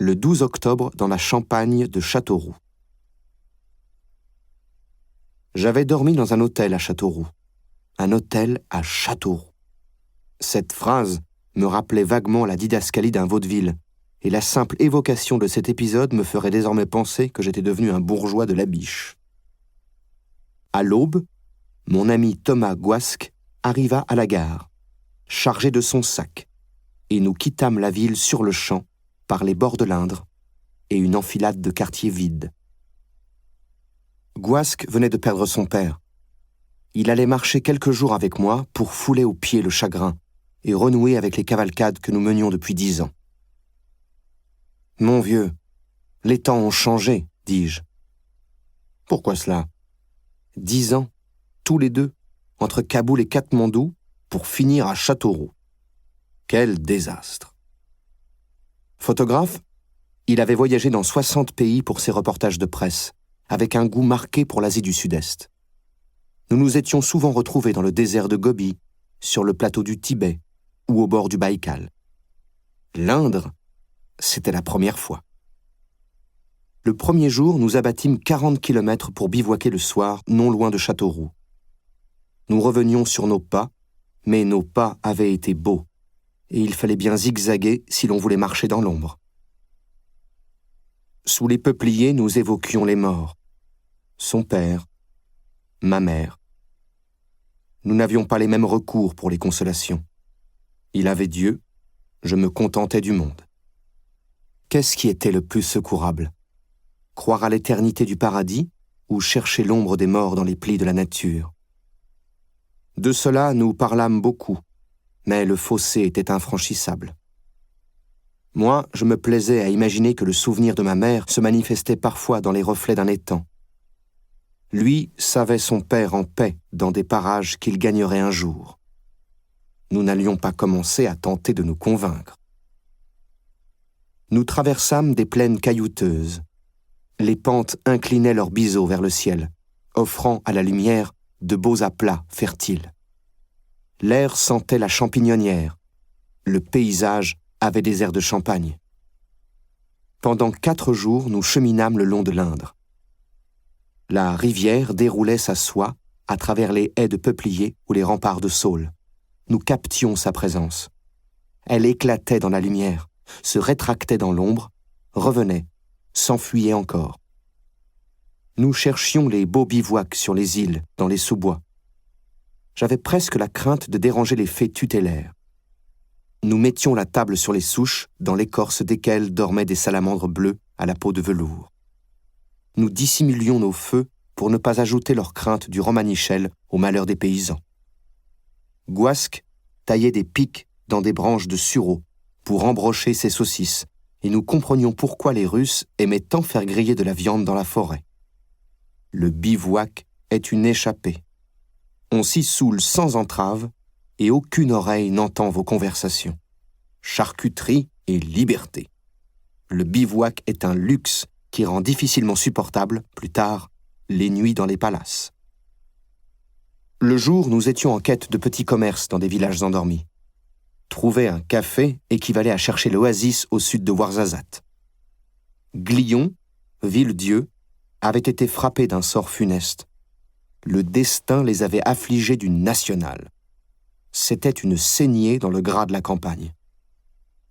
le 12 octobre dans la Champagne de Châteauroux. J'avais dormi dans un hôtel à Châteauroux. Un hôtel à Châteauroux. Cette phrase me rappelait vaguement la didascalie d'un vaudeville, et la simple évocation de cet épisode me ferait désormais penser que j'étais devenu un bourgeois de la Biche. À l'aube, mon ami Thomas Gouasque arriva à la gare, chargé de son sac, et nous quittâmes la ville sur le champ, par les bords de l'Indre, et une enfilade de quartiers vides. Gouasque venait de perdre son père. Il allait marcher quelques jours avec moi pour fouler aux pieds le chagrin et renouer avec les cavalcades que nous menions depuis 10 ans. « Mon vieux, les temps ont changé, dis-je. »« Pourquoi cela ? 10 ans, tous les deux, entre Kaboul et Katmandou, pour finir à Châteauroux. Quel désastre !» Photographe, il avait voyagé dans 60 pays pour ses reportages de presse, avec un goût marqué pour l'Asie du Sud-Est. Nous nous étions souvent retrouvés dans le désert de Gobi, sur le plateau du Tibet ou au bord du Baïkal. L'Indre, c'était la première fois. Le premier jour, nous abattîmes 40 kilomètres pour bivouaquer le soir, non loin de Châteauroux. Nous revenions sur nos pas, mais nos pas avaient été beaux, et il fallait bien zigzaguer si l'on voulait marcher dans l'ombre. Sous les peupliers, nous évoquions les morts. Son père, ma mère. Nous n'avions pas les mêmes recours pour les consolations. Il avait Dieu, je me contentais du monde. Qu'est-ce qui était le plus secourable ? Croire à l'éternité du paradis ou chercher l'ombre des morts dans les plis de la nature ? De cela, nous parlâmes beaucoup, mais le fossé était infranchissable. Moi, je me plaisais à imaginer que le souvenir de ma mère se manifestait parfois dans les reflets d'un étang. Lui savait son père en paix dans des parages qu'il gagnerait un jour. Nous n'allions pas commencer à tenter de nous convaincre. Nous traversâmes des plaines caillouteuses. Les pentes inclinaient leurs biseaux vers le ciel, offrant à la lumière de beaux aplats fertiles. L'air sentait la champignonnière. Le paysage avait des airs de champagne. Pendant 4 jours, nous cheminâmes le long de l'Indre. La rivière déroulait sa soie à travers les haies de peupliers ou les remparts de saules. Nous captions sa présence. Elle éclatait dans la lumière, se rétractait dans l'ombre, revenait, s'enfuyait encore. Nous cherchions les beaux bivouacs sur les îles, dans les sous-bois. J'avais presque la crainte de déranger les fées tutélaires. Nous mettions la table sur les souches, dans l'écorce desquelles dormaient des salamandres bleues à la peau de velours. Nous dissimulions nos feux pour ne pas ajouter leur crainte du romanichel au malheur des paysans. Gouasque taillait des pics dans des branches de sureau pour embrocher ses saucisses, et nous comprenions pourquoi les Russes aimaient tant faire griller de la viande dans la forêt. Le bivouac est une échappée. On s'y soule sans entrave, et aucune oreille n'entend vos conversations. Charcuterie et liberté. Le bivouac est un luxe qui rend difficilement supportable, plus tard, les nuits dans les palaces. Le jour, nous étions en quête de petits commerces dans des villages endormis. Trouver un café équivalait à chercher l'oasis au sud de Ouarzazate. Glion, ville-dieu, avait été frappé d'un sort funeste. Le destin les avait affligés d'une nationale. C'était une saignée dans le gras de la campagne.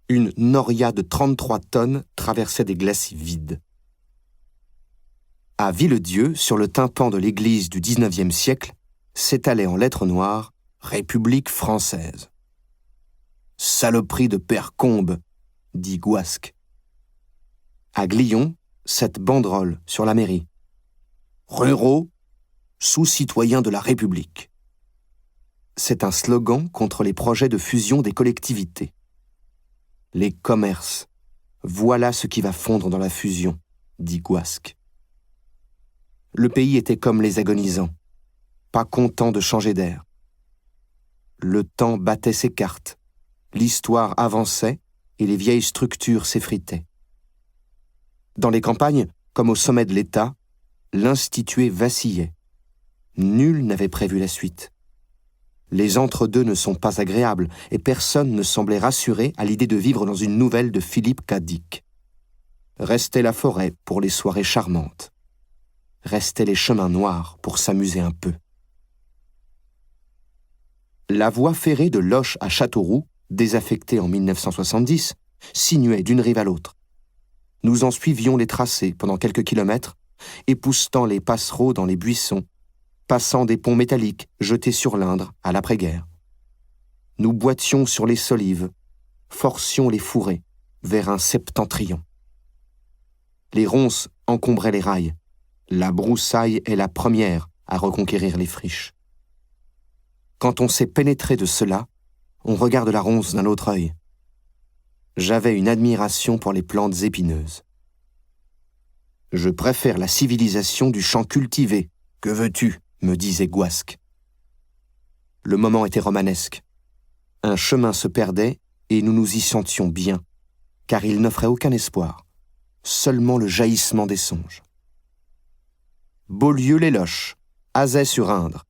Une noria de 33 tonnes traversait des glacis vides. À Villedieu, sur le tympan de l'église du XIXe siècle, s'étalait en lettres noires « République française ». « Saloperie de père Combe », dit Gouasque. À Glion, cette banderole sur la mairie. « Ruraux, sous-citoyens de la République ». C'est un slogan contre les projets de fusion des collectivités. Les commerces, voilà ce qui va fondre dans la fusion, dit Gouasque. Le pays était comme les agonisants, pas content de changer d'air. Le temps battait ses cartes, l'histoire avançait et les vieilles structures s'effritaient. Dans les campagnes, comme au sommet de l'État, l'institué vacillait. Nul n'avait prévu la suite. Les entre-deux ne sont pas agréables et personne ne semblait rassuré à l'idée de vivre dans une nouvelle de Philippe Cadic. Restait la forêt pour les soirées charmantes. Restaient les chemins noirs pour s'amuser un peu. La voie ferrée de Loches à Châteauroux, désaffectée en 1970, sinuait d'une rive à l'autre. Nous en suivions les tracés pendant quelques kilomètres, époussetant les passereaux dans les buissons, passant des ponts métalliques jetés sur l'Indre à l'après-guerre. Nous boitions sur les solives, forcions les fourrés vers un septentrion. Les ronces encombraient les rails. La broussaille est la première à reconquérir les friches. Quand on s'est pénétré de cela, on regarde la ronce d'un autre œil. J'avais une admiration pour les plantes épineuses. Je préfère la civilisation du champ cultivé. Que veux-tu ? Me disait Gouasque. Le moment était romanesque. Un chemin se perdait et nous nous y sentions bien, car il n'offrait aucun espoir, seulement le jaillissement des songes. Beaulieu-les-Loches, Azay-sur-Indre,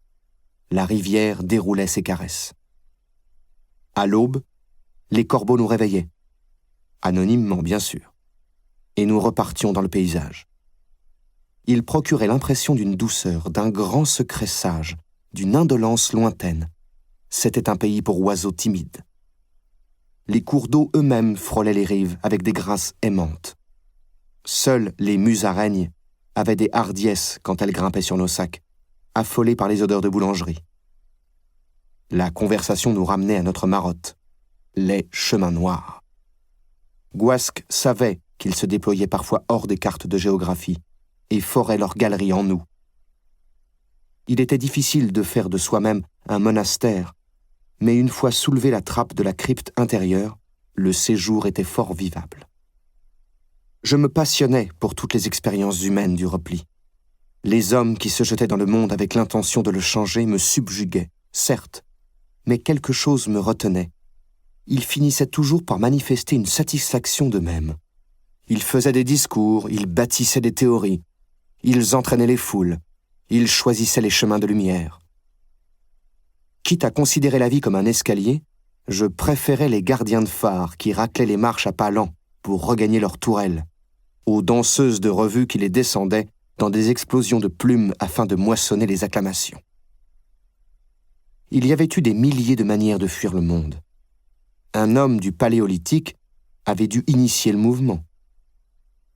la rivière déroulait ses caresses. À l'aube, les corbeaux nous réveillaient, anonymement bien sûr, et nous repartions dans le paysage. Il procurait l'impression d'une douceur, d'un grand secret sage, d'une indolence lointaine. C'était un pays pour oiseaux timides. Les cours d'eau eux-mêmes frôlaient les rives avec des grâces aimantes. Seules les musaraignes avaient des hardiesses quand elles grimpaient sur nos sacs, affolées par les odeurs de boulangerie. La conversation nous ramenait à notre marotte, les chemins noirs. Gouasque savait qu'ils se déployaient parfois hors des cartes de géographie et foraient leurs galeries en nous. Il était difficile de faire de soi-même un monastère, mais une fois soulevé la trappe de la crypte intérieure, le séjour était fort vivable. Je me passionnais pour toutes les expériences humaines du repli. Les hommes qui se jetaient dans le monde avec l'intention de le changer me subjuguaient, certes, mais quelque chose me retenait. Ils finissaient toujours par manifester une satisfaction d'eux-mêmes. Ils faisaient des discours, ils bâtissaient des théories, ils entraînaient les foules, ils choisissaient les chemins de lumière. Quitte à considérer la vie comme un escalier, je préférais les gardiens de phare qui raclaient les marches à pas lents pour regagner leurs tourelles, aux danseuses de revue qui les descendaient dans des explosions de plumes afin de moissonner les acclamations. Il y avait eu des milliers de manières de fuir le monde. Un homme du Paléolithique avait dû initier le mouvement.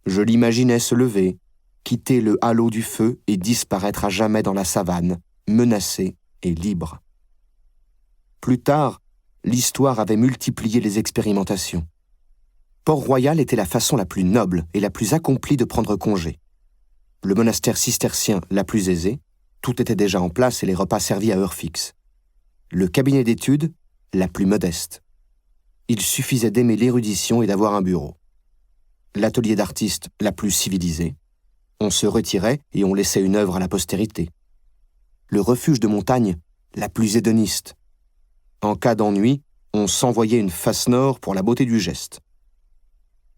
Je l'imaginais se lever, quitter le halo du feu et disparaître à jamais dans la savane, menacé et libre. Plus tard, l'histoire avait multiplié les expérimentations. Port-Royal était la façon la plus noble et la plus accomplie de prendre congé. Le monastère cistercien la plus aisée, tout était déjà en place et les repas servis à heure fixe. Le cabinet d'études, la plus modeste. Il suffisait d'aimer l'érudition et d'avoir un bureau. L'atelier d'artiste, la plus civilisée. On se retirait et on laissait une œuvre à la postérité. Le refuge de montagne, la plus hédoniste. En cas d'ennui, on s'envoyait une face nord pour la beauté du geste.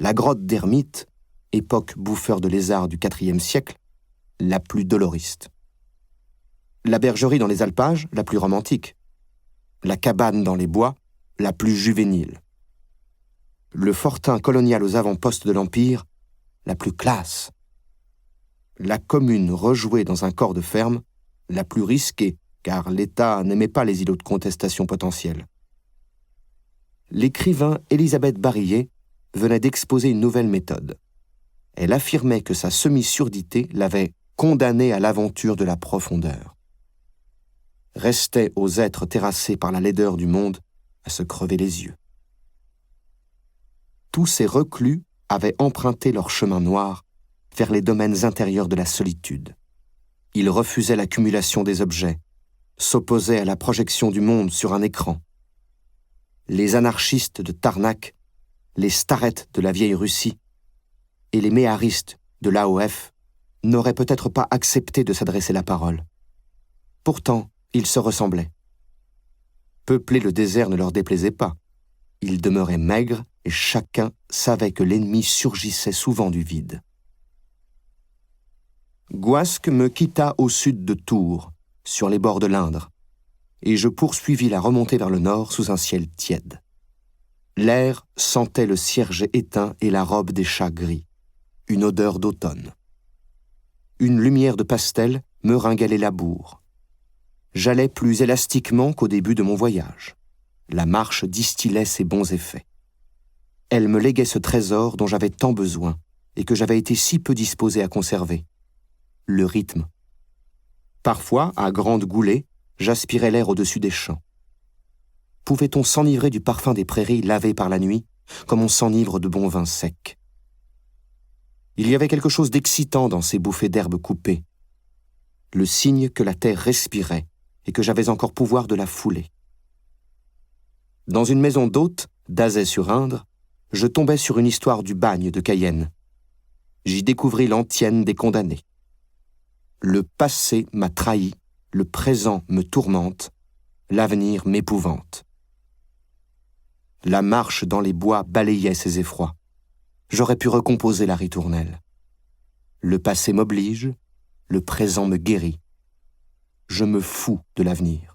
La grotte d'Ermite, époque bouffeur de lézards du IVe siècle, la plus doloriste. La bergerie dans les alpages, la plus romantique. La cabane dans les bois, la plus juvénile. Le fortin colonial aux avant-postes de l'Empire, la plus classe. La commune rejouée dans un corps de ferme, la plus risquée, car l'État n'aimait pas les îlots de contestation potentiels. L'écrivain Élisabeth Barillet venait d'exposer une nouvelle méthode. Elle affirmait que sa semi-surdité l'avait condamnée à l'aventure de la profondeur. Restait aux êtres terrassés par la laideur du monde à se crever les yeux. Tous ces reclus avaient emprunté leur chemin noir vers les domaines intérieurs de la solitude. Ils refusaient l'accumulation des objets, s'opposaient à la projection du monde sur un écran. Les anarchistes de Tarnac, les starettes de la vieille Russie et les méharistes de l'AOF n'auraient peut-être pas accepté de s'adresser la parole. Pourtant, ils se ressemblaient. Peupler le désert ne leur déplaisait pas. Ils demeuraient maigres et chacun savait que l'ennemi surgissait souvent du vide. Gouasque me quitta au sud de Tours, sur les bords de l'Indre, et je poursuivis la remontée vers le nord sous un ciel tiède. L'air sentait le cierge éteint et la robe des chats gris. une odeur d'automne. Une lumière de pastel me ringuait les labours. J'allais plus élastiquement qu'au début de mon voyage. La marche distillait ses bons effets. Elle me léguait ce trésor dont j'avais tant besoin et que j'avais été si peu disposé à conserver. Le rythme. Parfois, à grande goulée, j'aspirais l'air au-dessus des champs. Pouvait-on s'enivrer du parfum des prairies lavées par la nuit, comme on s'enivre de bon vin sec? Il y avait quelque chose d'excitant dans ces bouffées d'herbes coupées, le signe que la terre respirait et que j'avais encore pouvoir de la fouler. Dans une maison d'hôte, d'Azay-sur-Indre, je tombais sur une histoire du bagne de Cayenne. J'y découvris l'antienne des condamnés. Le passé m'a trahi, le présent me tourmente, l'avenir m'épouvante. La marche dans les bois balayait ces effrois. J'aurais pu recomposer la ritournelle. Le passé m'oblige, le présent me guérit. Je me fous de l'avenir.